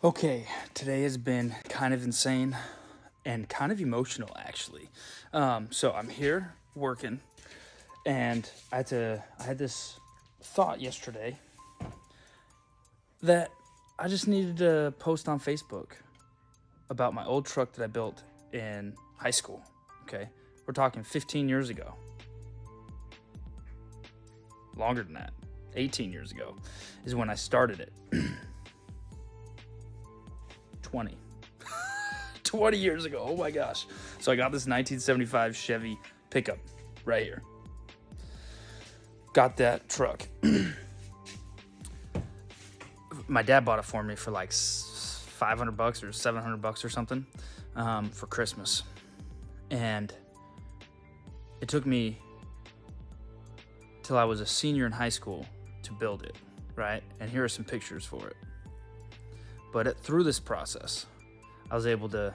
Okay, today has been kind of insane and kind of emotional, actually. So I'm here working, and I had this thought yesterday that I just needed to post on Facebook about my old truck that I built in high school. Okay, we're talking 15 years ago, longer than that, 18 years ago is when I started it. 20 20 years ago. Oh my gosh. So I got this 1975 Chevy pickup right here. Got that truck. My dad bought it for me for like $500 or $700 or something for Christmas. And it took me till I was a senior in high school to build it, right? And here are some pictures for it. But through this process, I was able to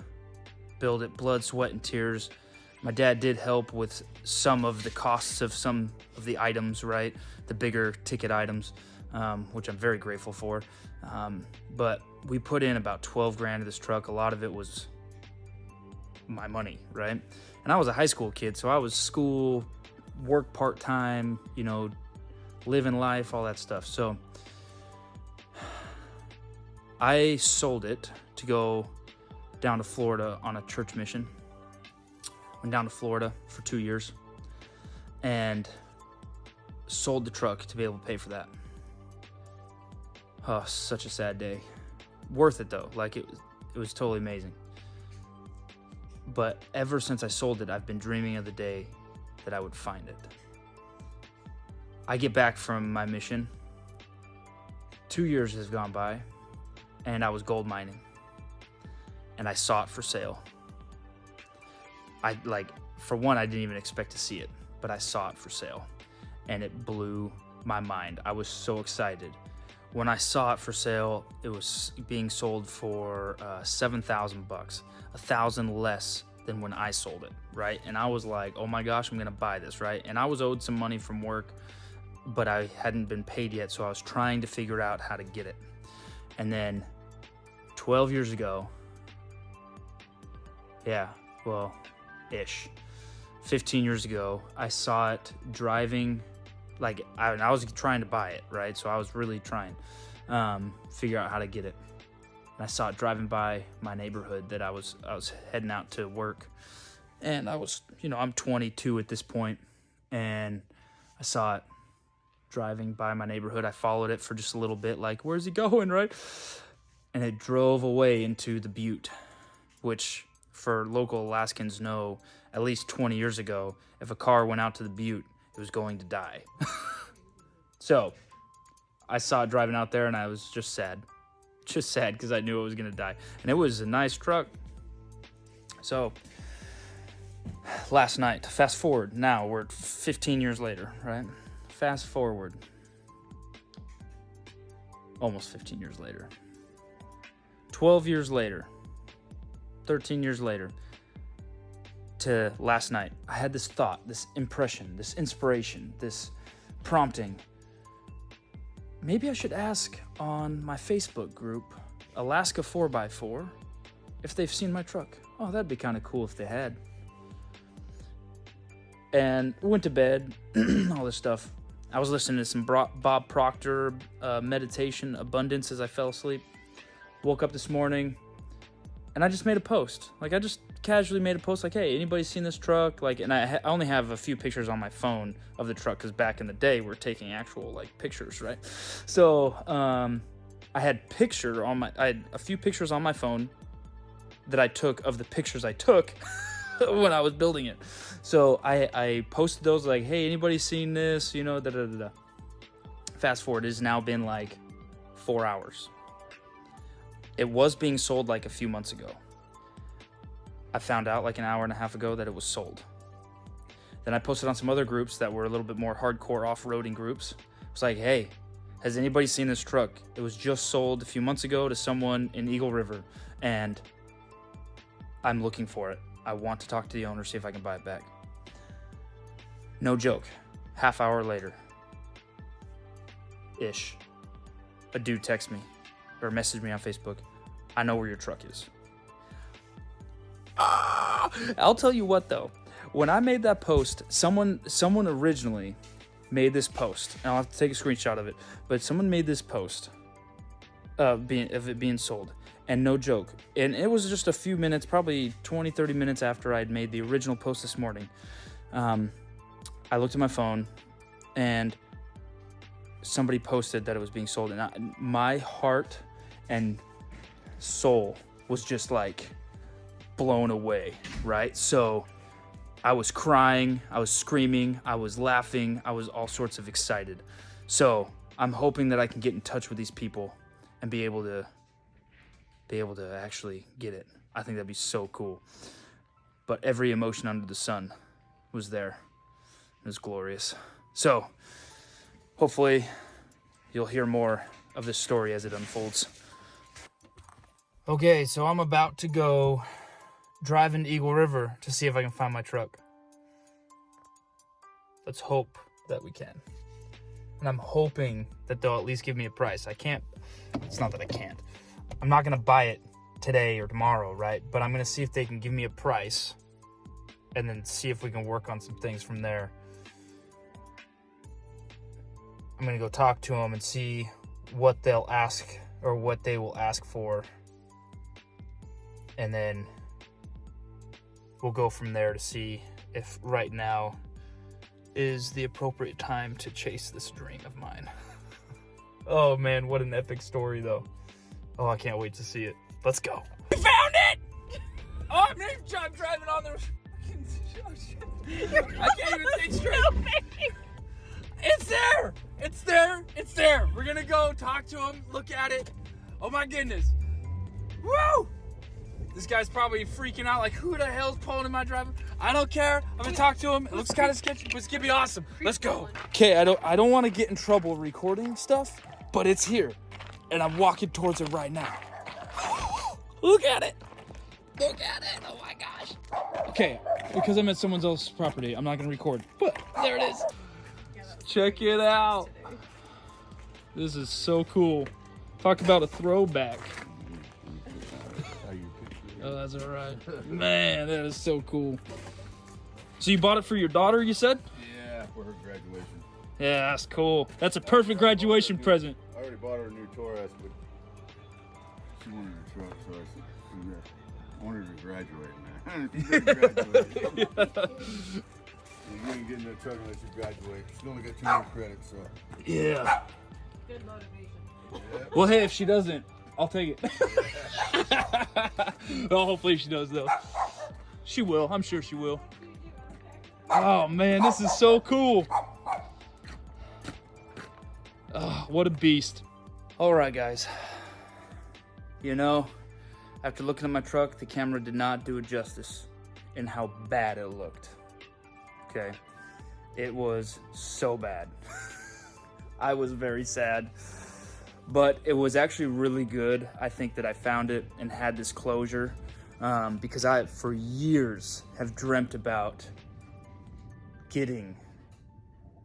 build it, blood, sweat, and tears. My dad did help with some of the costs of some of the items, right? The bigger ticket items, which I'm very grateful for. But we put in about 12 grand of this truck. A lot of it was my money, right? And I was a high school kid, so I was school, work part-time, living life, all that stuff. So I sold it to go down to Florida on a church mission. Went down to Florida for 2 years and sold the truck to be able to pay for that. Oh, such a sad day. Worth it though. Like it was totally amazing. But ever since I sold it, I've been dreaming of the day that I would find it. I get back from my mission. 2 years has gone by. And I was gold mining, and I saw it for sale. For one, I didn't even expect to see it, but I saw it for sale, and it blew my mind. I was so excited. When I saw it for sale, it was being sold for $7,000, $1,000 less than when I sold it, right? And I was like, oh my gosh, I'm gonna buy this, right? And I was owed some money from work, but I hadn't been paid yet, so I was trying to figure out how to get it. And then 12 years ago, 15 years ago, I saw it driving, I was trying to buy it, right? So I was really trying figure out how to get it. And I saw it driving by my neighborhood that I was heading out to work. And I was, I'm 22 at this point, and I saw it driving by my neighborhood. I followed it for just a little bit, like, where's he going, right? And it drove away into the butte, which for local Alaskans know, at least 20 years ago, if a car went out to the butte, it was going to die. So I saw it driving out there, and I was just sad because I knew it was going to die. And it was a nice truck. So last night, fast forward, now we're 15 years later, right? Fast forward, almost 15 years later, 12 years later, 13 years later, to last night, I had this thought, this impression, this inspiration, this prompting. Maybe I should ask on my Facebook group, Alaska 4x4, if they've seen my truck. Oh, that'd be kind of cool if they had. And went to bed, all this stuff. I was listening to some Bob Proctor meditation, abundance, as I fell asleep. Woke up this morning, and I just made a post. I just casually made a post like, hey, anybody seen this truck? And I only have a few pictures on my phone of the truck, because back in the day, we're taking actual pictures, right? So I had a few pictures on my phone that I took of the pictures I took when I was building it. So I posted those like, hey, anybody seen this? Fast forward, it has now been 4 hours. It was being sold a few months ago. I found out an hour and a half ago that it was sold. Then I posted on some other groups that were a little bit more hardcore off-roading groups. It was like, hey, has anybody seen this truck? It was just sold a few months ago to someone in Eagle River, and I'm looking for it. I want to talk to the owner, see if I can buy it back. No joke. Half hour later, ish, a dude texts me or messaged me on Facebook. I know where your truck is. I'll tell you what though, when I made that post, someone originally made this post, and I'll have to take a screenshot of it, but someone made this post of it being sold, and no joke, and it was just a few minutes, probably 20-30 minutes after I'd made the original post this morning. I looked at my phone, and somebody posted that it was being sold, and my heart and soul was just like blown away, right? So I was crying, I was screaming, I was laughing, I was all sorts of excited. So I'm hoping that I can get in touch with these people and be able to actually get it. I think that'd be so cool. But every emotion under the sun was there. It was glorious. So hopefully you'll hear more of this story as it unfolds. Okay, so I'm about to go drive into Eagle River to see if I can find my truck. Let's hope that we can. And I'm hoping that they'll at least give me a price. It's not that I can't. I'm not gonna buy it today or tomorrow, right? But I'm gonna see if they can give me a price and then see if we can work on some things from there. I'm gonna go talk to them and see what they'll ask or what they will ask for. And then we'll go from there to see if right now is the appropriate time to chase this dream of mine. Oh man, what an epic story though. Oh, I can't wait to see it. Let's go. We found it! Oh, I'm driving on the... I can't even think straight. It's there! It's there! It's there! We're gonna go talk to him, look at it. Oh my goodness. Woo! This guy's probably freaking out like, who the hell's pulling in my driveway? I don't care. I'm gonna talk to him. It looks kind of sketchy, but it's gonna be awesome. Let's go. Okay, I don't want to get in trouble recording stuff, but it's here, and I'm walking towards it right now. Look at it. Look at it. Oh my gosh. Okay, because I'm at someone else's property, I'm not gonna record. But there it is. Check it out. This is so cool. Talk about a throwback. Oh, that's all right. Man, that is so cool. So you bought it for your daughter, you said? Yeah, for her graduation. Yeah, that's cool. That's a perfect graduation present. I already bought her a new Taurus, but she wanted a truck, so I said, yeah, I wanted her to graduate, man. She didn't graduate. You ain't getting that truck unless you graduate. She's only got 2 more credits, so. Yeah. Good motivation. Yeah. Well, hey, if she doesn't, I'll take it. Well, hopefully she does, though. She will. I'm sure she will. Oh, man, this is so cool. Oh, what a beast. All right, guys. You know, after looking at my truck, the camera did not do it justice in how bad it looked. Okay? It was so bad. I was very sad. But it was actually really good. I think that I found it and had this closure because I, for years, have dreamt about getting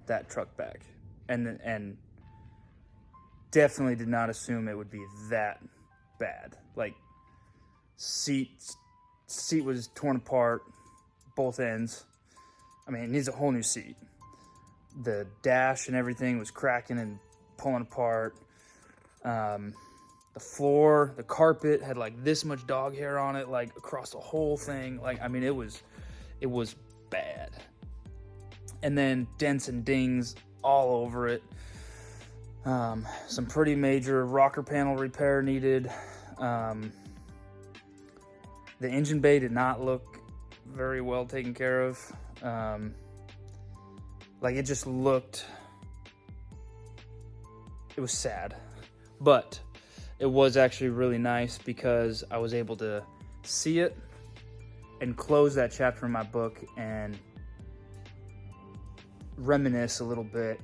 that truck back, and definitely did not assume it would be that bad. Like, seat was torn apart, both ends. I mean, it needs a whole new seat. The dash and everything was cracking and pulling apart. The floor, the carpet had like this much dog hair on it, like across the whole thing. Like, I mean, it was bad. And then dents and dings all over it. Some pretty major rocker panel repair needed. The engine bay did not look very well taken care of. Like, it just looked, it was sad. But it was actually really nice because I was able to see it and close that chapter in my book and reminisce a little bit,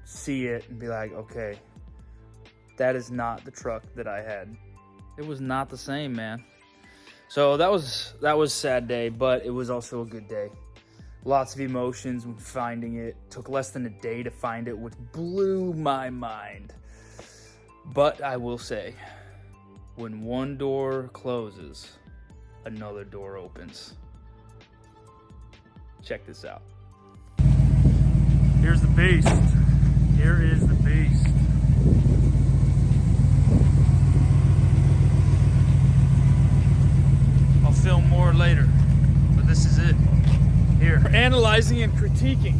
see it and be like, okay, that is not the truck that I had. It was not the same, man. So that was a sad day, but it was also a good day. Lots of emotions when finding it. Took less than a day to find it, which blew my mind. But I will say, when one door closes, another door opens. Check this out. Here's the beast. Here is the beast. I'll film more later, but this is it. Here, we're analyzing and critiquing.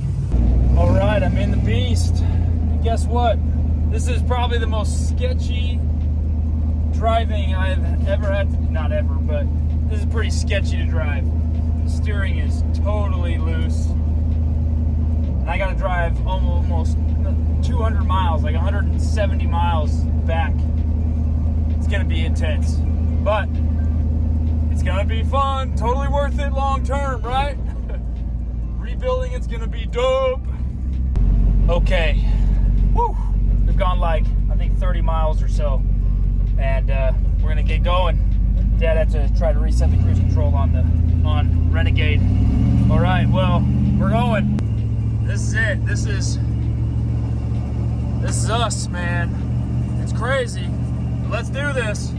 All right, I'm in the beast. And guess what? This is probably the most sketchy driving I've ever had to, not ever, but this is pretty sketchy to drive. The steering is totally loose. And I gotta drive almost 200 miles, like 170 miles back. It's gonna be intense, but it's gonna be fun, totally worth it long term, right? Rebuilding it's gonna be dope. Okay, woo! We've gone like, I think 30 miles or so, and we're gonna get going. Dad had to try to reset the cruise control on Renegade. All right, well, we're going. This is it. This is us, man. It's crazy. But let's do this.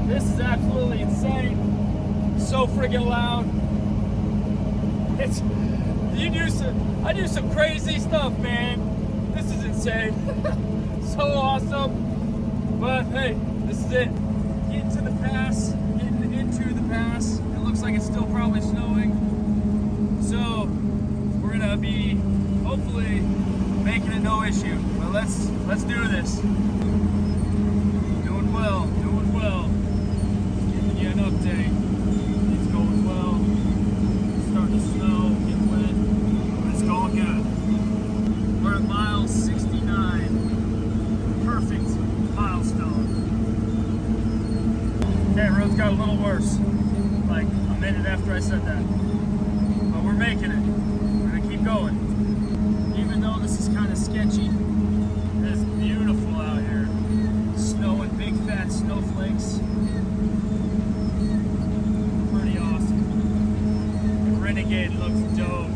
This is absolutely insane. So freaking loud. I do some crazy stuff, man. This is insane. So awesome. But hey, this is it. Getting to the pass, getting into the pass. It looks like it's still probably snowing. So we're gonna be hopefully making it no issue. But let's do this. Doing well, doing well. Giving you an update. It's going well. It's starting to snow, get wet, but it's going good. We're at mile 69. Perfect milestone. Okay, road's got a little worse. Like a minute after I said that. But we're making it. We're gonna keep going. Even though this is kind of sketchy, it is beautiful out here. Snowing, big fat snowflakes. Pretty awesome. The Renegade looks dope.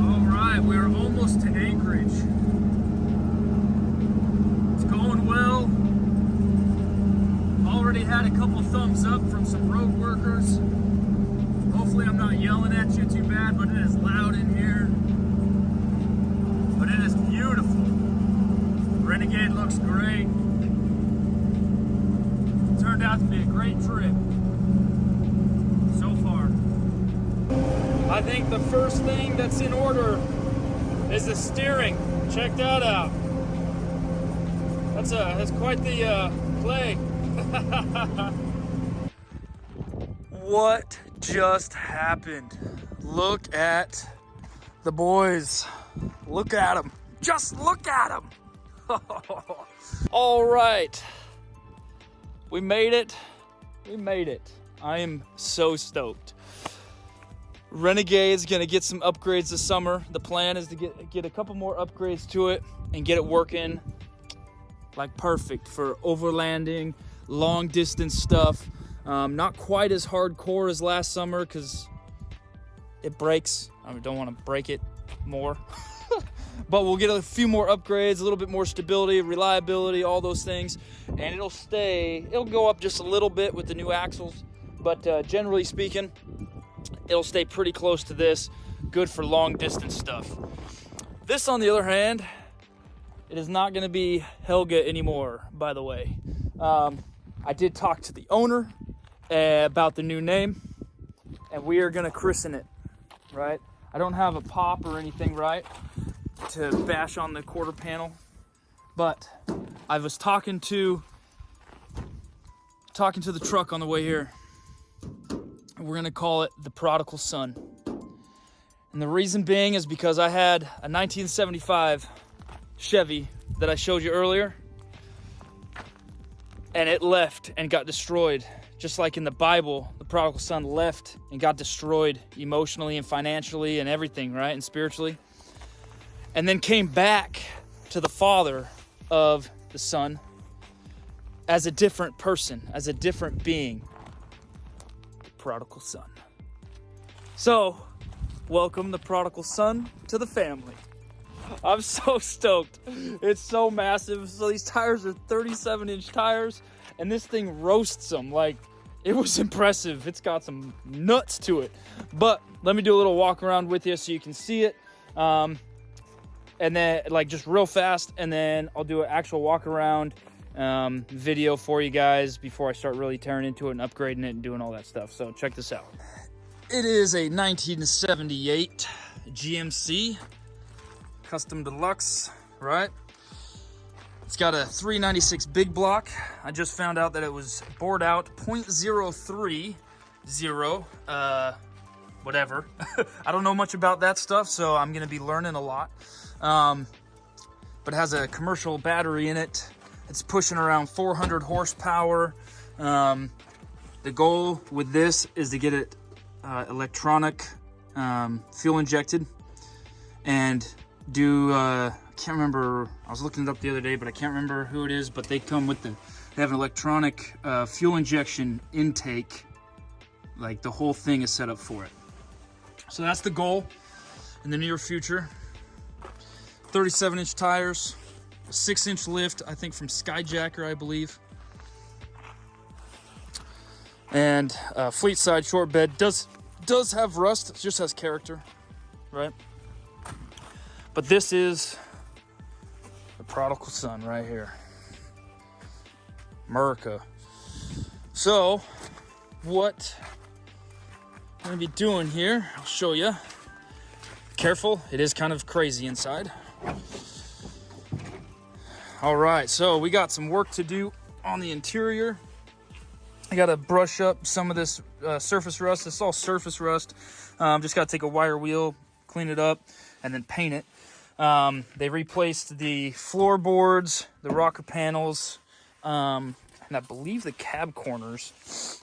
Alright, we're almost to Anchorage. It's going well. Already had a couple thumbs up from some road workers. Hopefully I'm not yelling at you too bad, but it is loud in here. But it is beautiful. Renegade looks great. Turned out to be a great trip so far. I think the first thing that's in order is the steering. Check that out. That's quite the play. What just happened? Look at the boys. Look at them. Just look at them. All right. We made it. We made it. I am so stoked. Renegade's gonna get some upgrades this summer. The plan is to get a couple more upgrades to it and get it working like perfect for overlanding, long distance stuff. Not quite as hardcore as last summer because it breaks. I don't want to break it more. But we'll get a few more upgrades, a little bit more stability, reliability, all those things. And it'll go up just a little bit with the new axles. But generally speaking, it'll stay pretty close to this. Good for long distance stuff. This, on the other hand, it is not going to be Helga anymore, by the way. I did talk to the owner about the new name, and we are going to christen it, right? I don't have a pop or anything, right, to bash on the quarter panel, but I was talking to the truck on the way here. We're going to call it the Prodigal Son. And the reason being is because I had a 1975 Chevy that I showed you earlier, and it left and got destroyed. Just like in the Bible, the prodigal son left and got destroyed emotionally and financially and everything, right? And spiritually. And then came back to the father of the son as a different person, as a different being. The prodigal son. So, welcome the prodigal son to the family. I'm so stoked. It's so massive. So these tires are 37-inch tires, and this thing roasts them. Like, it was impressive. It's got some nuts to it. But let me do a little walk around with you so you can see it. And then, like, just real fast, and then I'll do an actual walk around video for you guys before I start really tearing into it and upgrading it and doing all that stuff. So check this out. It is a 1978 GMC custom deluxe, right? It's got a 396 big block. I just found out that it was bored out 0.030 whatever. I don't know much about that stuff, so I'm gonna be learning a lot. But it has a commercial battery in it. It's pushing around 400 horsepower. The goal with this is to get it electronic fuel injected and do I can't remember, I was looking it up the other day, but I can't remember who it is, but they come with they have an electronic fuel injection intake. Like, the whole thing is set up for it. So that's the goal in the near future. 37-inch tires, a 6-inch lift, I think from Skyjacker, I believe. And fleet side short bed does have rust, it just has character, right? But this is the prodigal son right here. America. So, what I'm gonna be doing here, I'll show you. Careful, it is kind of crazy inside. All right, so we got some work to do on the interior. I gotta brush up some of this surface rust. It's all surface rust. Just gotta take a wire wheel, clean it up, and then paint it. They replaced the floorboards, the rocker panels, and I believe the cab corners.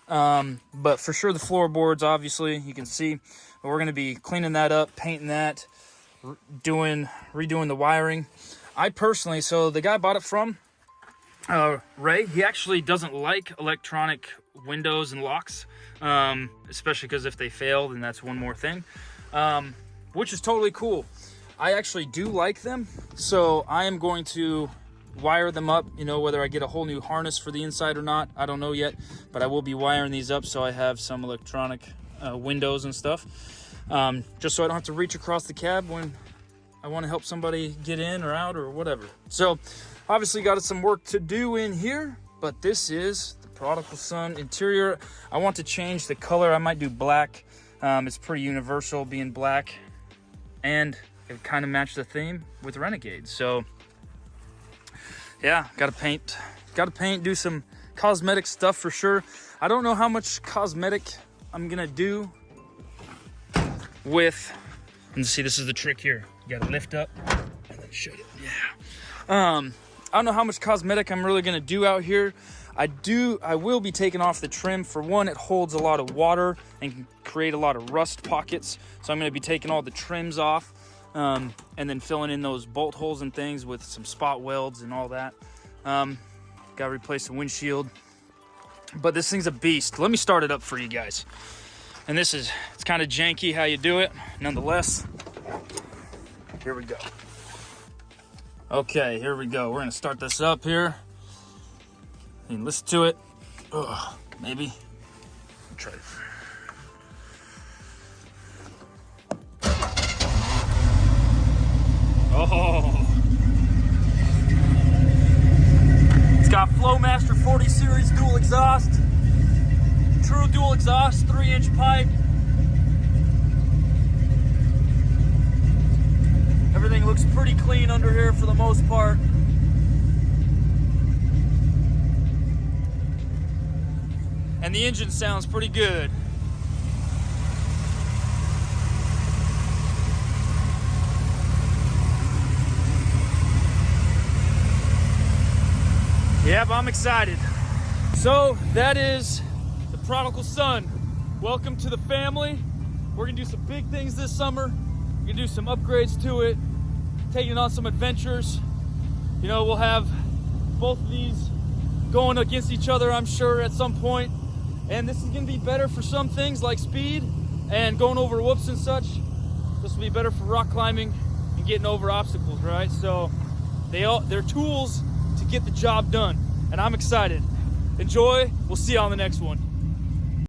But for sure the floorboards, obviously, you can see. We're going to be cleaning that up, painting that, redoing the wiring. I personally, so the guy I bought it from, Ray, he actually doesn't like electronic windows and locks, especially because if they fail, then that's one more thing, which is totally cool. I actually do like them, so I am going to wire them up, you know, whether I get a whole new harness for the inside or not, I don't know yet, but I will be wiring these up so I have some electronic windows and stuff, just so I don't have to reach across the cab when I want to help somebody get in or out or whatever. So obviously got some work to do in here, but this is the prodigal son interior. I want to change the color. I might do black. It's pretty universal being black, and it kind of matched the theme with Renegade. So yeah, gotta paint, do some cosmetic stuff for sure. I don't know how much cosmetic I'm gonna do with, and see, this is the trick here. You gotta lift up and then shut it. Yeah. I don't know how much cosmetic I'm really gonna do out here. I will be taking off the trim. For one, it holds a lot of water and can create a lot of rust pockets. So I'm gonna be taking all the trims off, and then filling in those bolt holes and things with some spot welds and all that. Gotta replace the windshield. But this thing's a beast. Let me start it up for you guys. And it's kind of janky how you do it. Nonetheless, here we go. Okay, here we go. We're gonna start this up here. And listen to it. Ugh, maybe. Try it. Oh. It's got Flowmaster 40 series dual exhaust. True dual exhaust, 3-inch pipe. Everything looks pretty clean under here for the most part. And the engine sounds pretty good. Yep, I'm excited. So that is the prodigal son. Welcome to the family. We're gonna do some big things this summer. We're gonna do some upgrades to it, taking on some adventures. You know, we'll have both of these going against each other, I'm sure, at some point. And this is gonna be better for some things like speed and going over whoops and such. This will be better for rock climbing and getting over obstacles, right? So they're tools to get the job done, and I'm excited. Enjoy. We'll see you on the next one.